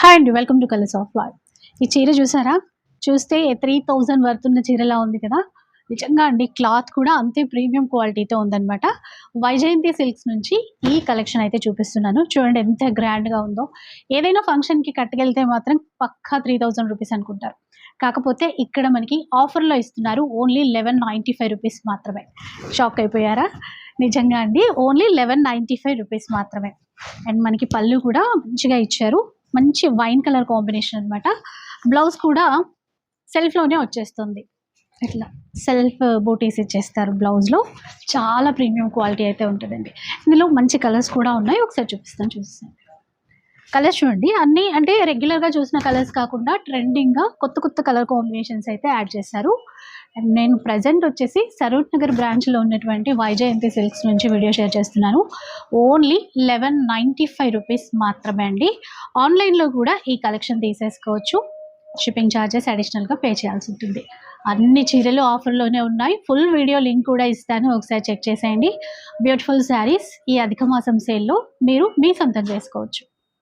Hi అండి, welcome to colours of life. ఈ చీర చూసారా? చూస్తే 3000 వర్త్ ఉన్న చీరలా ఉంది కదా. నిజంగా అండి, క్లాత్ కూడా అంతే ప్రీమియం క్వాలిటీతో ఉందన్నమాట. వైజయంతి సిల్క్స్ నుంచి ఈ కలెక్షన్ అయితే చూపిస్తున్నాను. చూడండి ఎంత గ్రాండ్గా ఉందో. ఏదైనా ఫంక్షన్కి కట్టుకెళ్తే మాత్రం పక్కా 3000 రూపీస్ అనుకుంటారు. కాకపోతే ఇక్కడ మనకి ఆఫర్లో ఇస్తున్నారు. ఓన్లీ 1195 రూపీస్ మాత్రమే. షాక్ అయిపోయారా? నిజంగా అండి, ఓన్లీ 1195 రూపీస్ మాత్రమే. అండ్ మనకి పళ్ళు కూడా మంచిగా ఇచ్చారు. మంచి వైన్ కలర్ కాంబినేషన్ అనమాట. బ్లౌజ్ కూడా సెల్ఫ్లోనే వచ్చేస్తుంది. ఇట్లా సెల్ఫ్ బూటీస్ ఇచ్చేస్తారు బ్లౌజ్లో. చాలా ప్రీమియం క్వాలిటీ అయితే ఉంటుందండి. ఇందులో మంచి కలర్స్ కూడా ఉన్నాయి. ఒకసారి చూపిస్తాను. కలర్స్ చూడండి, అన్నీ అంటే రెగ్యులర్గా చూసిన కలర్స్ కాకుండా ట్రెండింగ్గా కొత్త కొత్త కలర్ కాంబినేషన్స్ అయితే యాడ్ చేశారు. అండ్ నేను ప్రజెంట్ వచ్చేసి సరూర్ నగర్ బ్రాంచ్లో ఉన్నటువంటి వైజయంతి సిల్క్స్ నుంచి వీడియో షేర్ చేస్తున్నాను. ఓన్లీ 1195 రూపీస్ మాత్రమే అండి. ఆన్లైన్లో కూడా ఈ కలెక్షన్ తీసేసుకోవచ్చు. షిప్పింగ్ ఛార్జెస్ అడిషనల్గా పే చేయాల్సి ఉంటుంది. అన్ని చీరలు ఆఫర్లోనే ఉన్నాయి. ఫుల్ వీడియో లింక్ కూడా ఇస్తాను, ఒకసారి చెక్ చేసేయండి. బ్యూటిఫుల్ శారీస్ ఈ అధిక మాసం సేల్లో మీరు మీ సొంతం చేసుకోవచ్చు.